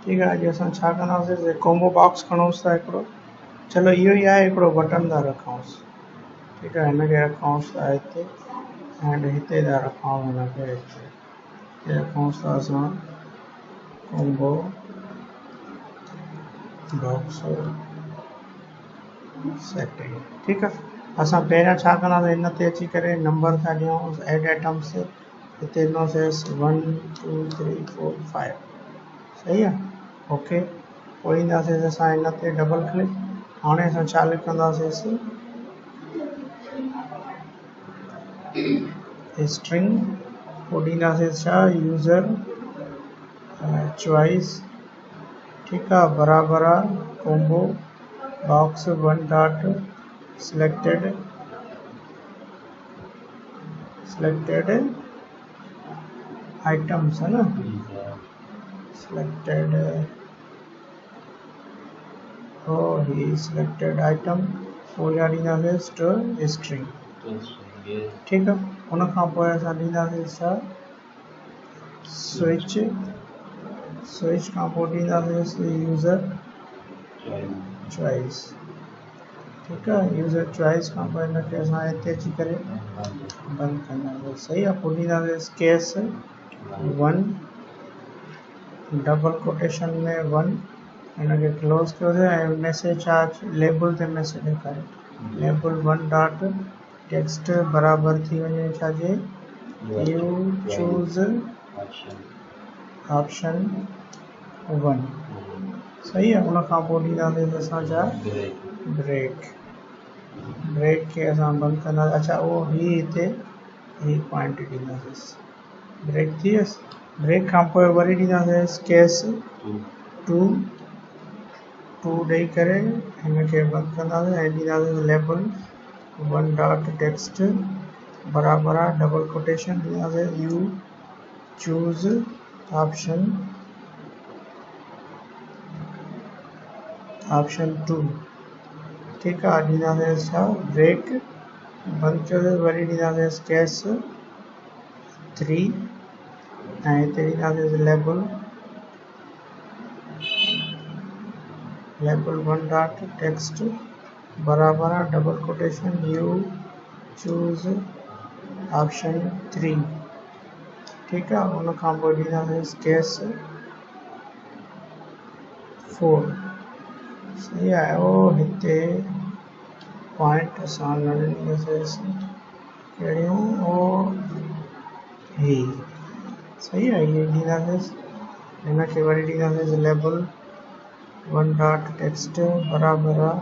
ठीक है। अॼु असां छा कंदासीं, कॉम्बो बॉक्स खणूंसि था हिकिड़ो। चलो इहो ई आहे, हिकिड़ो बटन था रखूंसि। ठीकु आहे, हिनखे रखूंसि था हिते एंड हिते था रखूं हिनखे हिते रखूंसि था असां कॉम्बो बॉक्स सेटिंग। ठीकु आहे। असां पहिरियां छा कंदासीं, हिन ते अची करे नंबर था ॾियूं एड आइटम्स, हिते ॾिनोसीं 1 2 3 4 5। सही आहे। ओके, पोइ ईंदासीं असां हिन ते डबल क्लिक। हाणे असां छा लिखंदासीं, स्ट्रिंग। पोइ ॾींदासीं छा, यूज़र चॉइस। ठीकु आहे, बराबरि आहे combo box 1 dot selected items है ना, सिलेक्टेड ही सिलेक्टेड आइटम। पोइ या ॾींदासीं स्ट्रिंग। ठीकु आहे। उन खां पोइ असां ॾींदासीं छा, स्विच खां पोइ ॾींदासीं यूज़र चॉइस। ठीकु आहे, यूज़र चॉइस खां पोइ हिनखे असां हिते अची करे बंदि कंदासीं। सही आहे। पोइ ॾींदासीं केस 1 डबल कोटेशन में 1, हिनखे क्लोज़ कयोसीं ऐं मैसेज छा लेबल ते मैसेज ॾेखारे, लेबल 1 डॉट टेक्स्ट बराबरि थी वञे छाजे, यू चूज़ ऑप्शन 1। सही आहे। उन खां पोइ ॾींदासीं असां छा, ब्रेक खे असां बंदि कंदासीं। अच्छा, उहो हिते ही पॉइंट ॾींदासीं, ब्रेक थी वियसि। ब्रेक खां पोइ वरी ॾींदासीं केस 2 ॾेई करे हिनखे बंदि कंदासीं ऐं ॾींदासीं लेबल 1 डॉट टेक्स्ट बराबरि आहे डबल कोटेशन ॾींदासीं, यू चूज़ ऑप्शन 2। ठीकु आहे। ॾींदासीं छा, ब्रेक बंदि कयोसीं, वरी ॾींदासीं केस 3 ऐं हिते ॾींदासीं लेबल 1 डॉट टेक्स्ट बराबरि आहे double quotation, you choose option 3। ठीकु आहे। उन खां पोइ ॾींदासीं केस 4। सही आहे। ओ हिते पॉइंट असां न ॾींदासीं, कहिड़ियूं, ओ ही। सही आहे, ये ॾींदासीं। हिनखे वरी ॾींदासीं लेबल 1 डॉट टेक्स्ट बराबरि आहे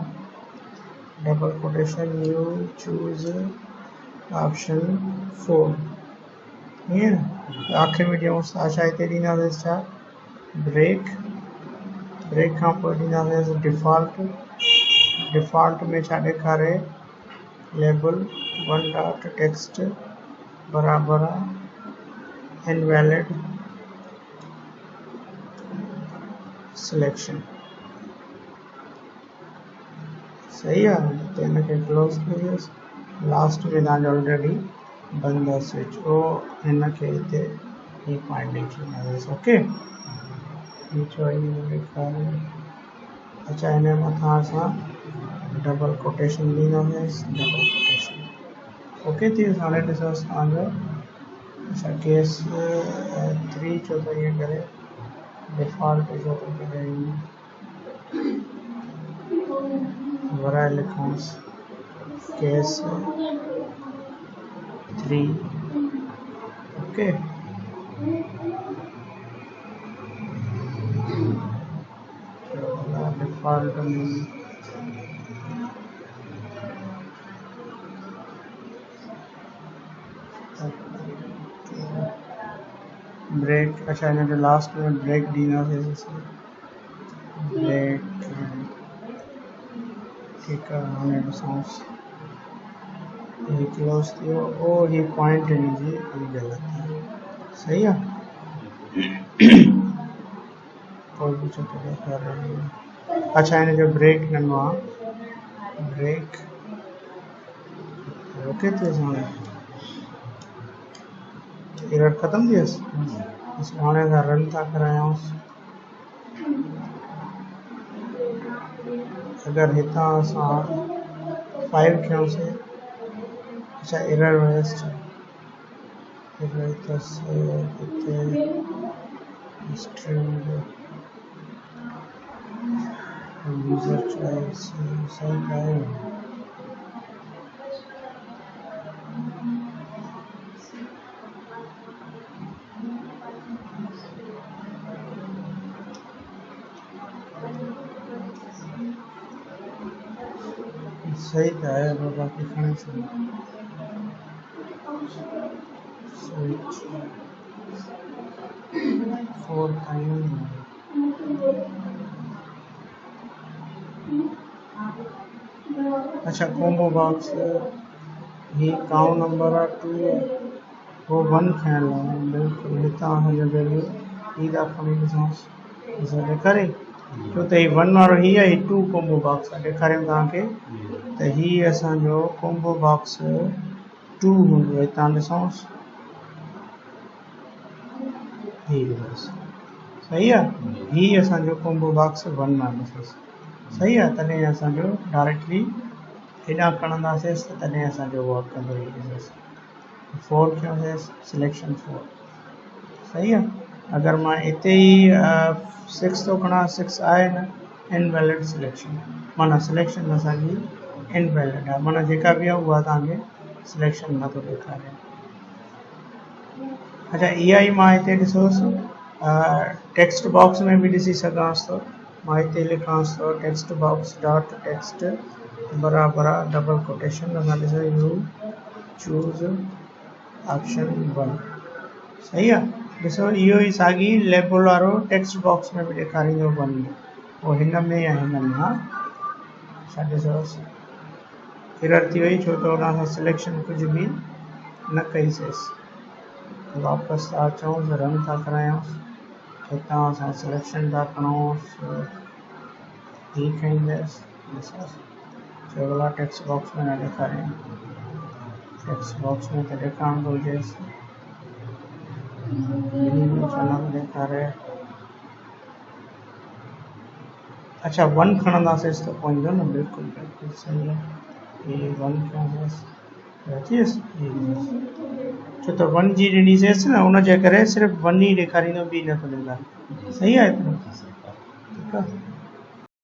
double quotation, you choose option 4। ईअं आख़िर में ॾियूंसि। अच्छा, हिते ॾींदासीं छा, ब्रेक खां पोइ ॾींदासीं डिफ़ॉल्ट में छा ॾेखारे, लेबल 1 डॉट टेक्स्ट बराबरि आहे इनवैलिड सिलेक्शन। सही आहे। त हिनखे क्लोज़ कयोसि। लास्ट में तव्हांजो ऑलरेडी बंदि आहे स्विच। ओ हिनखे हिते ही पॉइंट ॾेई छॾींदासीं। ओके, अच्छा, हिन मथां असां डबल कोटेशन ॾींदासीं, डबल कोटेशन। ओके थी वियुसि। हाणे ॾिसोसि तव्हांजो, अच्छा, केस 3 छो त ईअं करे, डिफ़ॉल्ट छो थो करे, वराए लिखूंसि केस 3। ओके, डिफ़ॉल्ट में ब्रेक। अच्छा, हिन जो लास्ट में ब्रेक ॾींदासीं, ब्रेक। ठीकु आहे। हाणे ॾिसूंसि, ही क्लोज़ थी वियो। ओ ही पॉइंट हिनजी ग़लति आहे। सही आहे। कोई बि छो थो ॾेखारे। अच्छा, हिन जो ब्रेक ॾिनो आहे, ब्रेक। ओके थी वियुसि। हाणे एरर ख़तमु थी वियसि। हाणे असां रन था करायूंसि। अगर हितां असां 5 खयोंसीं, अच्छा एरर वेस्ट एरर अथसि हिते स्ट्रिंग यूज़र चॉइस सही आहे। सही तो है बाकी खणे छॾो स्विच 4 ताईं। अच्छा कॉम्बो बॉक्स ही काउ नंबर आहे 2 वो 1 खयल आहे बिल्कुलु हितां हुन वैल्यू ही था खणी ॾिसोसि ॾिसो ॾेखारे छो त ही 1 वारो ही आहे ही 2 कॉम्बो बॉक्स आहे ॾेखारियूं तव्हांखे त ही असांजो कॉम्बो बॉक्स 2 हूंदो हितां ॾिसोसि ही ॾिसोसि सही आहे ही असांजो कॉम्बो बॉक्स 1 आहे ॾिसोसि सही आहे तॾहिं असांजो डायरेक्टली हेॾां खणंदासीं त तॾहिं असांजो वर्क कंदो ही ॾिसोसि 4 खयोंसीं सिलेक्शन 4 सही आहे अगरि मां हिते ई 6 थो खणा 6 आहे न इनवैलिड सिलेक्शन माना सिलेक्शन असांजी इनवैलिड आहे माना जेका बि आहे उहा तव्हांखे सिलेक्शन नथो ॾेखारे। अच्छा इहा ई मां हिते ॾिसोसि टेक्स्ट बॉक्स में बि ॾिसी सघांसि थो मां हिते लिखांसि थो टेक्स्ट बॉक्स डॉट टेक्स्ट बराबरि आहे डबल कोटेशन असां ॾिसो यू चूज़ ऑप्शन 1 सही आहे ॾिसो इहो ई साॻी लेबल वारो टेक्स्ट बॉक्स में बि ॾेखारींदो 1 उहो हिन में या हिन में हा छा ॾिसोसि एरर थी वई छो त हुन सां सिलेक्शन कुझु बि न कईसीं वापसि था अचूं रन था करायूंसि हितां असां सिलेक्शन था खणूंसि ही खईंदसि ॾिसोसि चयो भला टेक्स्ट बॉक्स में न ॾेखारियईं टेक्स्ट बॉक्स में त ॾेखारणु घुरिजेसि चलण ॾेखारे अच्छा 1 खणंदासीं त पोइ ईंदो न बिल्कुलु बिल्कुलु सही आहे ही 1 खणंदासीं अचेसि छो त 1 जी ॾिनीसींसि न हुनजे करे सिर्फ़ु 1 ई ॾेखारींदो ॿी नथो ॾेखारे सही आहे एतिरो ठीकु आहे